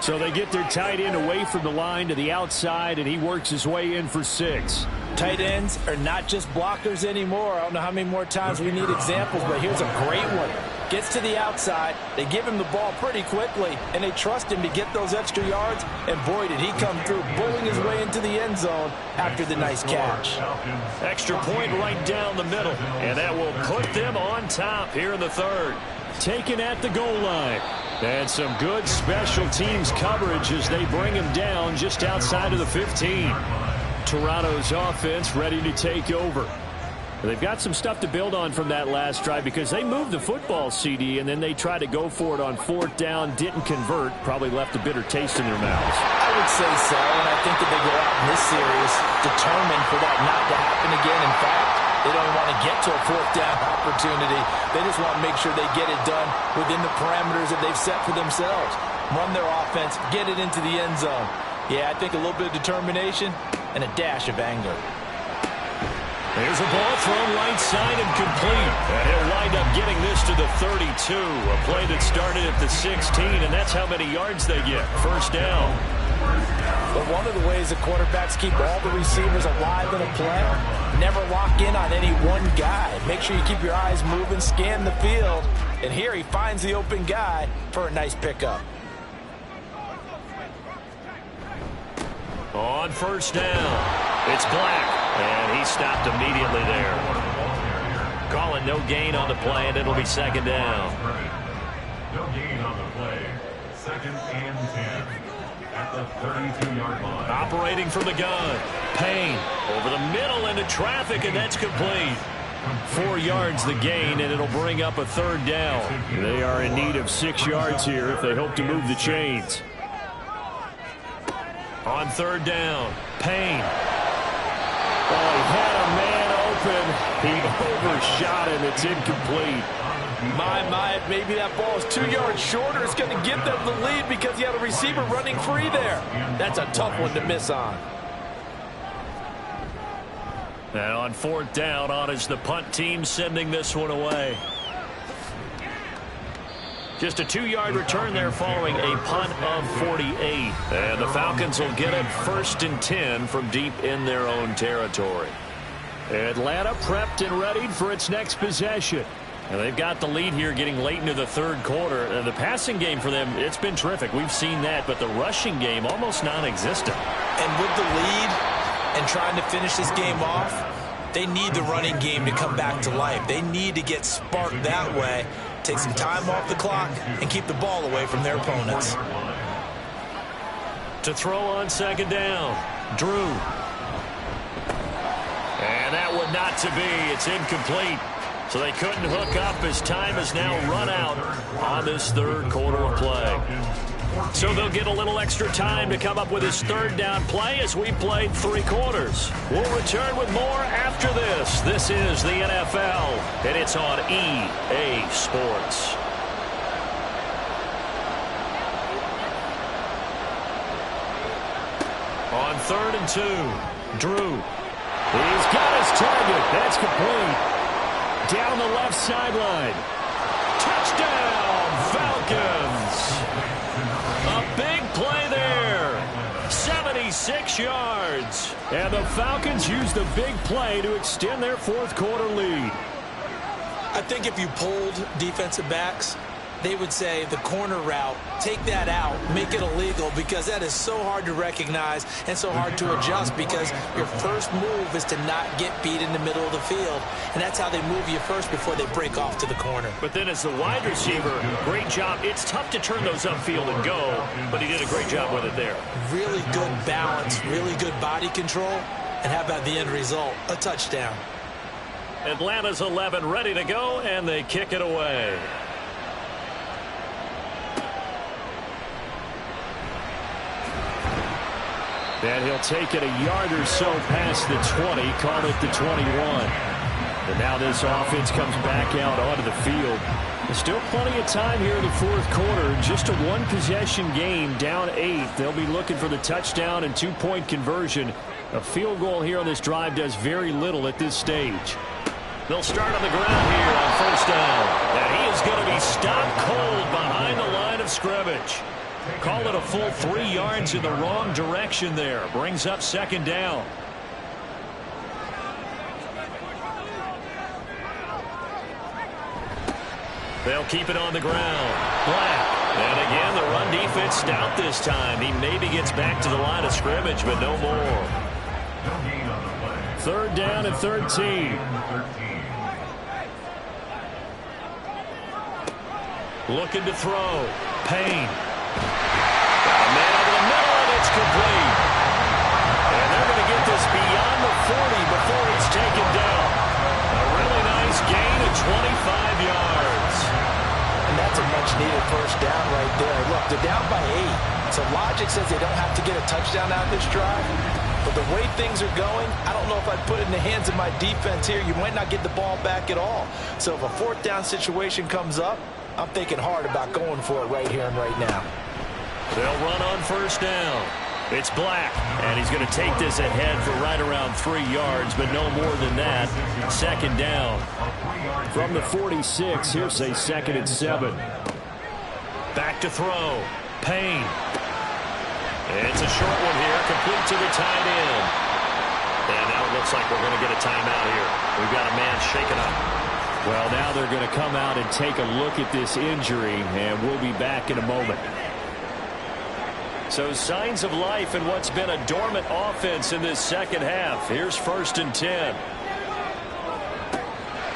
So they get their tight end away from the line to the outside, and he works his way in for 6. Tight ends are not just blockers anymore. I don't know how many more times we need examples, but here's a great one. Gets to the outside, they give him the ball pretty quickly, and they trust him to get those extra yards, and boy, did he come through, bowling his way into the end zone after the nice catch. Extra point right down the middle, and that will put them on top here in the 3rd. Taken at the goal line. And some good special teams coverage as they bring him down just outside of the 15. Toronto's offense ready to take over. They've got some stuff to build on from that last drive because they moved the football, CD, and then they tried to go for it on 4th down, didn't convert, probably left a bitter taste in their mouths. I would say so, and I think that they go out in this series determined for that not to happen again. In fact, they don't want to get to a 4th down opportunity. They just want to make sure they get it done within the parameters that they've set for themselves. Run their offense, get it into the end zone. Yeah, I think a little bit of determination and a dash of anger. There's a ball thrown right side and complete. And he'll wind up getting this to the 32. A play that started at the 16, and that's how many yards they get. 1st down. But one of the ways the quarterbacks keep all the receivers alive in a play, never lock in on any one guy. Make sure you keep your eyes moving, scan the field. And here he finds the open guy for a nice pickup. On 1st down, it's Black. And he stopped immediately there. Calling no gain on the play, and it'll be 2nd down. No gain on the play. 2nd and 10. at the 32-yard line. Operating from the gun. Payne over the middle into traffic, and that's complete. 4 yards the gain, and it'll bring up a 3rd down. They are in need of 6 yards here if they hope to move the chains. On 3rd down, Payne. Oh, he had a man open. He overshot him. It's incomplete. My, maybe that ball is 2 yards shorter. It's going to give them the lead because he had a receiver running free there. That's a tough one to miss on. And on 4th down, on is the punt team sending this one away. Just a 2-yard return there following a punt of 48. And the Falcons will get it 1st and 10 from deep in their own territory. Atlanta prepped and readied for its next possession. And they've got the lead here getting late into the 3rd quarter. And the passing game for them, it's been terrific. We've seen that, but the rushing game almost non-existent. And with the lead and trying to finish this game off, they need the running game to come back to life. They need to get sparked that way, take some time off the clock, and keep the ball away from their opponents. To throw on 2nd down, Drew. And that one not to be. It's incomplete. So they couldn't hook up as time has now run out on this 3rd quarter of play. So they'll get a little extra time to come up with his 3rd down play as we played 3 quarters. We'll return with more after this. This is the NFL, and it's on EA Sports. On 3rd and 2, Drew. He's got his target. That's complete. Down the left sideline. Touchdown, Falcons. A big play there. 76 yards. And the Falcons use the big play to extend their 4th quarter lead. I think if you polled defensive backs, they would say the corner route, take that out, make it illegal, because that is so hard to recognize and so hard to adjust, because your first move is to not get beat in the middle of the field, and that's how they move you first before they break off to the corner. But then as the wide receiver, great job. It's tough to turn those upfield and go, but he did a great job with it there. Really good balance, really good body control, and how about the end result? A touchdown. Atlanta's 11 ready to go, and they kick it away. And he'll take it a yard or so past the 20, call it the 21. And now this offense comes back out onto the field. There's still plenty of time here in the 4th quarter. Just a 1-possession game, down 8. They'll be looking for the touchdown and 2-point conversion. A field goal here on this drive does very little at this stage. They'll start on the ground here on 1st down. And he is going to be stopped cold behind the line of scrimmage. Call it a full 3 yards in the wrong direction there. Brings up 2nd down. They'll keep it on the ground. Black. And again, the run defense stout this time. He maybe gets back to the line of scrimmage, but no more. 3rd down and 13. Looking to throw. Payne. Got a man over the middle, and it's complete. And they're going to get this beyond the 40 before it's taken down. A really nice gain of 25 yards. And that's a much-needed 1st down right there. Look, they're down by 8. So logic says they don't have to get a touchdown out of this drive. But the way things are going, I don't know if I'd put it in the hands of my defense here. You might not get the ball back at all. So if a 4th down situation comes up, I'm thinking hard about going for it right here and right now. They'll run on 1st down. It's Black, and he's going to take this ahead for right around 3 yards, but no more than that. 2nd down. From the 46, here's a 2nd and 7. Back to throw. Payne. It's a short one here, complete to the tight end. And now it looks like we're going to get a timeout here. We've got a man shaken up. Well, now they're going to come out and take a look at this injury, and we'll be back in a moment. So signs of life in what's been a dormant offense in this 2nd half. Here's 1st and 10.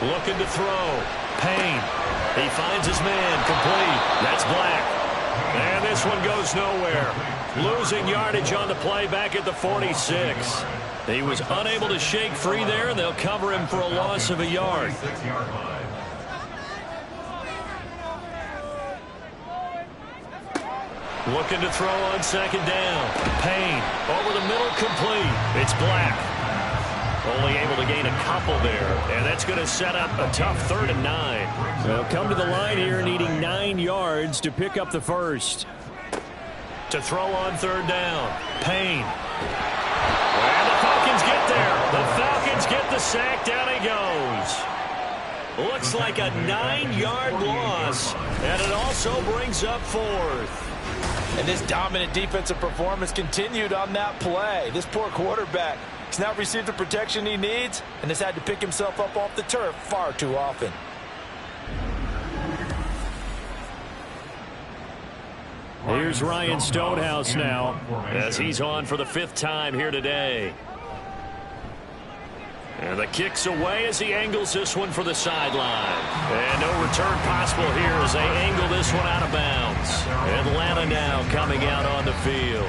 Looking to throw. Payne. He finds his man complete. That's Black. And this one goes nowhere. Losing yardage on the play back at the 46. He was unable to shake free there, and they'll cover him for a loss of a yard. Looking to throw on second down. Payne over the middle, complete. It's Black. Only able to gain a couple there, and that's going to set up a tough 3rd and 9. They'll come to the line here needing 9 yards to pick up the first. To throw on 3rd down. Payne. And the Falcons get there. The Falcons get the sack. Down he goes. Looks like a 9-yard loss, and it also brings up 4th. And this dominant defensive performance continued on that play. This poor quarterback has now received the protection he needs and has had to pick himself up off the turf far too often. Here's Ryan Stonehouse now as he's on for the 5th time here today. And the kick's away as he angles this one for the sideline. And no return possible here as they angle this one out of bounds. Atlanta now coming out on the field.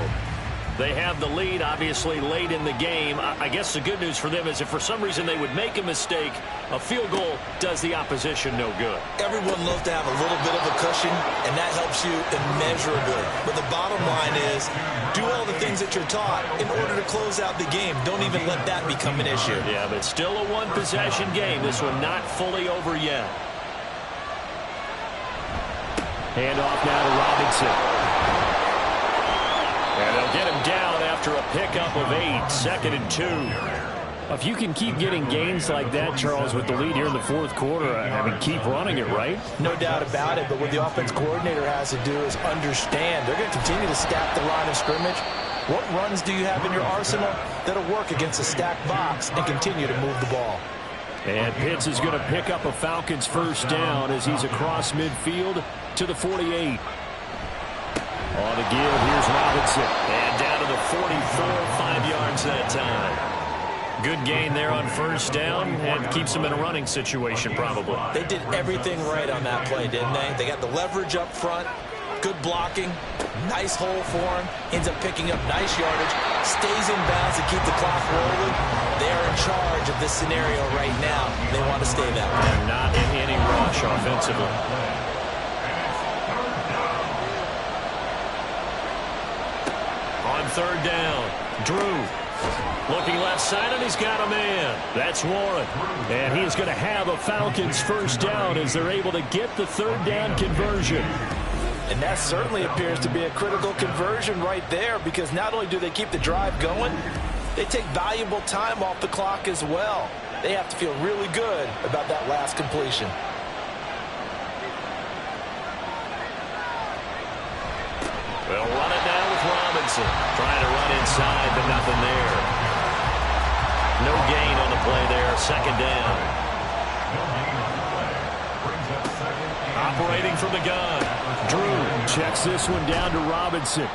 They have the lead, obviously, late in the game. I guess the good news for them is if for some reason they would make a mistake, a field goal does the opposition no good. Everyone loves to have a little bit of a cushion, and that helps you immeasurably. But the bottom line is, do all the things that you're taught in order to close out the game. Don't even let that become an issue. Yeah, but still a one-possession game. This one not fully over yet. Handoff now to Robinson. And they'll get him down after a pickup of 8, 2nd and 2. If you can keep getting gains like that, Charles, with the lead here in the 4th quarter, I mean, keep running it, right? No doubt about it, but what the offense coordinator has to do is understand they're going to continue to stack the line of scrimmage. What runs do you have in your arsenal that'll work against a stacked box and continue to move the ball? And Pitts is going to pick up a Falcons 1st down as he's across midfield to the 48. On the give, here's Robinson. And down to the 44, 5 yards that time. Good gain there on 1st down and keeps them in a running situation probably. They did everything right on that play, didn't they? They got the leverage up front, good blocking, nice hole for him, ends up picking up nice yardage, stays in bounds to keep the clock rolling. They are in charge of this scenario right now. They want to stay that way. They're not in any rush offensively. On 3rd down, Drew looking left side, and he's got a man. That's Warren. And he is going to have a Falcons 1st down as they're able to get the 3rd down conversion. And that certainly appears to be a critical conversion right there, because not only do they keep the drive going, they take valuable time off the clock as well. They have to feel really good about that last completion. They'll run it now with Robinson. Trying to run inside, but nothing there. No gain on the play there. 2nd down. Operating from the gun. Drew checks this one down to Robinson.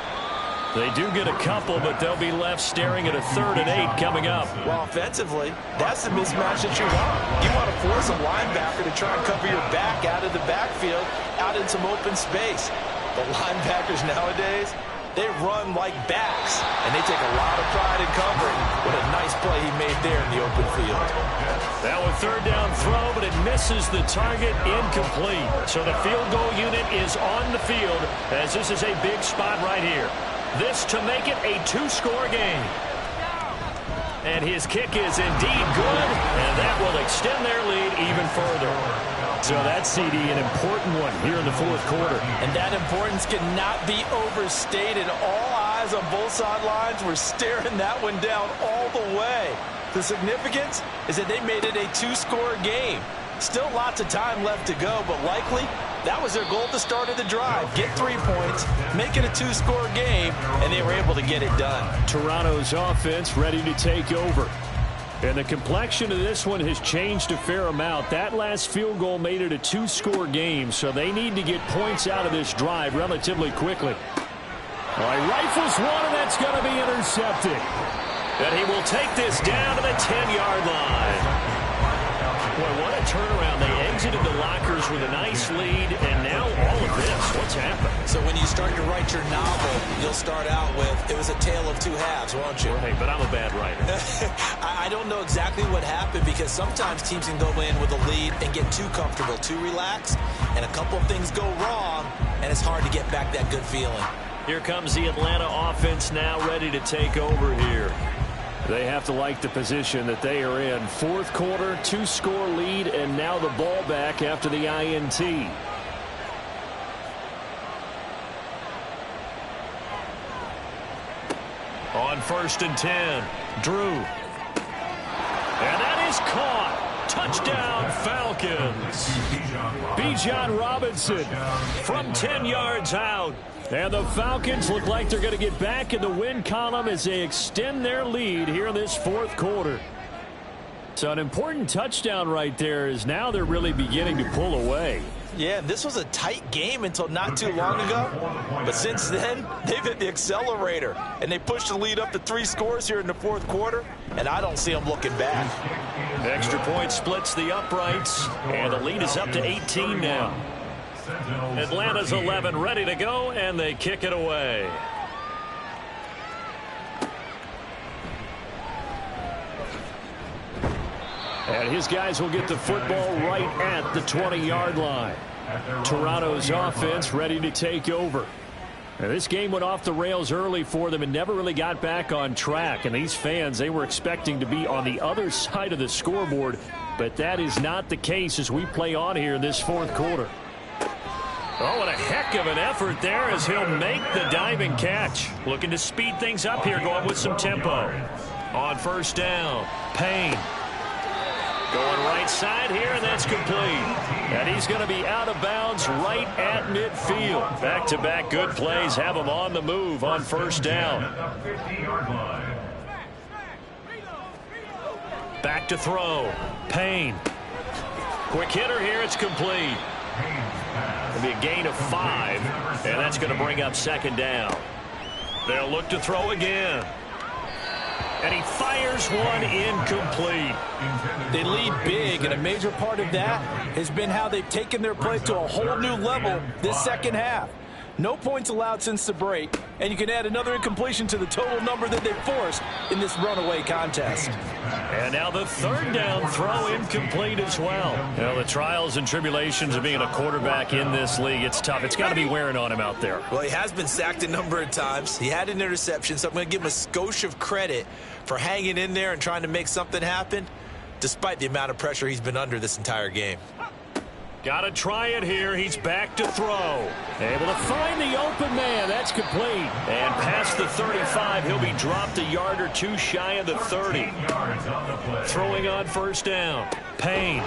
They do get a couple, but they'll be left staring at a 3rd and 8 coming up. Well, offensively, that's the mismatch that you want. You want to force a linebacker to try and cover your back out of the backfield, out in some open space. The linebackers nowadays, they run like backs, and they take a lot of pride in covering. What a nice play he made there in the open field. That was 3rd down throw, but it misses the target, incomplete. So the field goal unit is on the field, as this is a big spot right here. This to make it a 2-score game. And his kick is indeed good, and that will extend their lead even further. So that's, CD, an important one here in the 4th quarter. And that importance cannot be overstated. All eyes on both sidelines were staring that one down all the way. The significance is that they made it a 2-score game. Still lots of time left to go, but likely that was their goal at the start of the drive. Get 3 points, make it a 2-score game, and they were able to get it done. Toronto's offense ready to take over. And the complexion of this one has changed a fair amount. That last field goal made it a 2-score game, so they need to get points out of this drive relatively quickly. All right, rifles one, and that's going to be intercepted. And he will take this down to the 10-yard line. Boy, what a turnaround. They exited the lockers with a nice lead, and now all of this. What's happened? So when you start to write your novel, you'll start out with, it was a tale of two halves, won't you? Right, but I'm a bad writer. I don't know exactly what happened, because sometimes teams can go in with a lead and get too comfortable, too relaxed, and a couple of things go wrong, and it's hard to get back that good feeling. Here comes the Atlanta offense now ready to take over here. They have to like the position that they are in. Fourth quarter, 2-score lead, and now the ball back after the INT. On 1st and 10, Drew. And that is caught. Touchdown, Falcons. Bijan Robinson from 10 yards out. And the Falcons look like they're going to get back in the win column as they extend their lead here in this fourth quarter. So an important touchdown right there, is now they're really beginning to pull away. Yeah, this was a tight game until not too long ago. But since then, they've hit the accelerator. And they pushed the lead up to 3 scores here in the fourth quarter. And I don't see them looking back. Extra point splits the uprights. And the lead is up to 18 now. Atlanta's 11 ready to go, and they kick it away. And his guys will get the football right at the 20-yard line. Toronto's offense ready to take over. Now, this game went off the rails early for them and never really got back on track. And these fans, they were expecting to be on the other side of the scoreboard, but that is not the case as we play on here in this fourth quarter. Oh, what a heck of an effort there as he'll make the diving catch. Looking to speed things up here, going with some tempo. On 1st down, Payne. Going right side here, and that's complete. And he's going to be out of bounds right at midfield. Back-to-back good plays have him on the move on 1st down. Back to throw. Payne. Quick hitter here, it's complete. It'll be a gain of 5, and that's going to bring up 2nd down. They'll look to throw again. And he fires one incomplete. They lead big, and a major part of that has been how they've taken their play to a whole new level this second half. No points allowed since the break, and you can add another incompletion to the total number that they forced in this runaway contest. And now the 3rd down throw incomplete as well. You know, the trials and tribulations of being a quarterback in this league, it's tough. It's got to be wearing on him out there. Well, he has been sacked a number of times. He had an interception, so I'm going to give him a skosh of credit for hanging in there and trying to make something happen, despite the amount of pressure he's been under this entire game. Got to try it here. He's back to throw. Able to find the open man. That's complete. And past the 35, he'll be dropped a yard or two shy of the 30. Throwing on 1st down. Payne.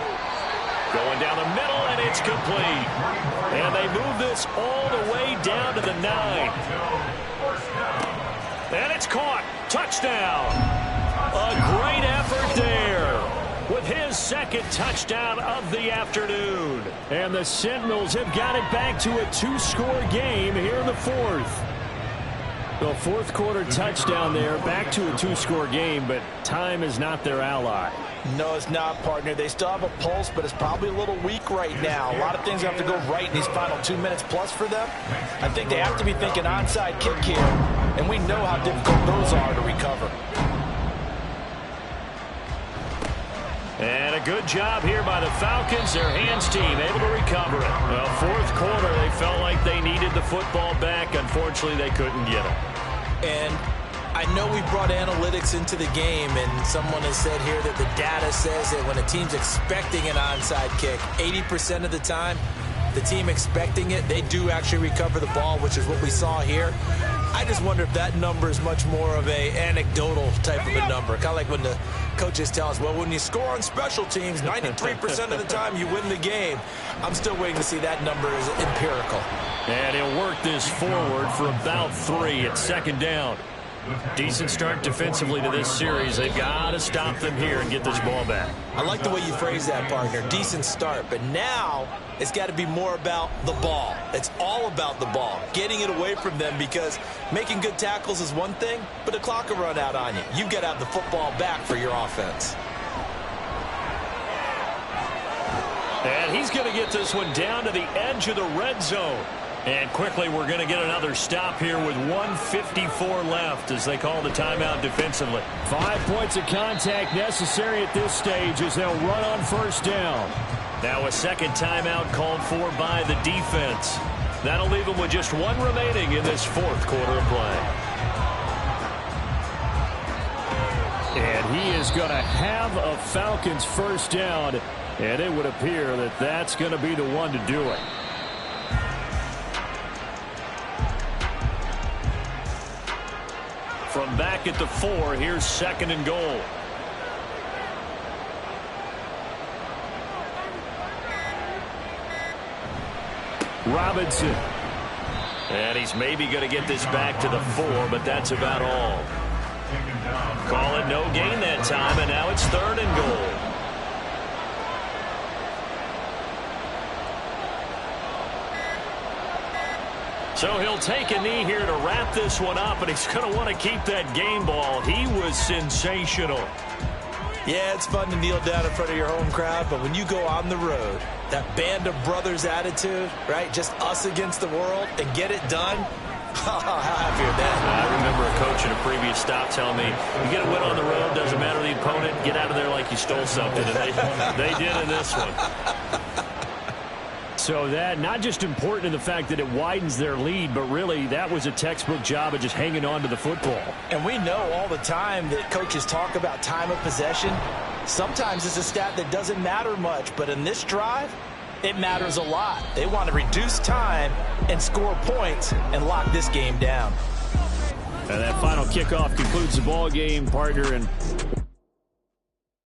Going down the middle, and it's complete. And they move this all the way down to the 9. And it's caught. Touchdown. A great effort there, with his 2nd touchdown of the afternoon. And the Sentinels have got it back to a 2-score game here in the 4th. The fourth quarter touchdown there, back to a 2-score game, but time is not their ally. No, it's not, partner. They still have a pulse, but it's probably a little weak right now. A lot of things have to go right in these final 2 minutes plus for them. I think they have to be thinking onside kick here, and we know how difficult those are to recover. And a good job here by the Falcons. Their hands team able to recover it. Well, fourth quarter, they felt like they needed the football back. Unfortunately, they couldn't get it. And I know we brought analytics into the game, and someone has said here that the data says that when a team's expecting an onside kick, 80% of the time, the team expecting it, they do actually recover the ball, which is what we saw here. I just wonder if that number is much more of a anecdotal type of a number. Kind of like when the coaches tell us, well, when you score on special teams, 93% of the time you win the game. I'm still waiting to see that number as empirical. And he'll work this forward for about 3 at 2nd down. Decent start defensively to this series. They've got to stop them here and get this ball back. I like the way you phrase that, partner. Decent start. But now it's got to be more about the ball. It's all about the ball. Getting it away from them, because making good tackles is one thing, but the clock will run out on you. You've got to have the football back for your offense. And he's going to get this one down to the edge of the red zone. And quickly, we're going to get another stop here with 1:54 left as they call the timeout defensively. 5 points of contact necessary at this stage as they'll run on first down. Now a second timeout called for by the defense. That'll leave them with just one remaining in this fourth quarter of play. And he is going to have a Falcons first down, and it would appear that that's going to be the one to do it. From back at the 4, here's second and goal. Robinson. And he's maybe going to get this back to the 4, but that's about all. Call it no gain that time, and now it's third and goal. So he'll take a knee here to wrap this one up, and he's going to want to keep that game ball. He was sensational. Yeah, it's fun to kneel down in front of your home crowd, but when you go on the road, that band of brothers attitude, right, just us against the world, and get it done, how happy are that? I remember a coach at a previous stop telling me, you get a win on the road, doesn't matter the opponent, get out of there like you stole something, and they did in this one. So that not just important in the fact that it widens their lead, but really that was a textbook job of just hanging on to the football. And we know all the time that coaches talk about time of possession. Sometimes it's a stat that doesn't matter much, but in this drive, it matters a lot. They want to reduce time and score points and lock this game down. And that final kickoff concludes the ball game, partner, and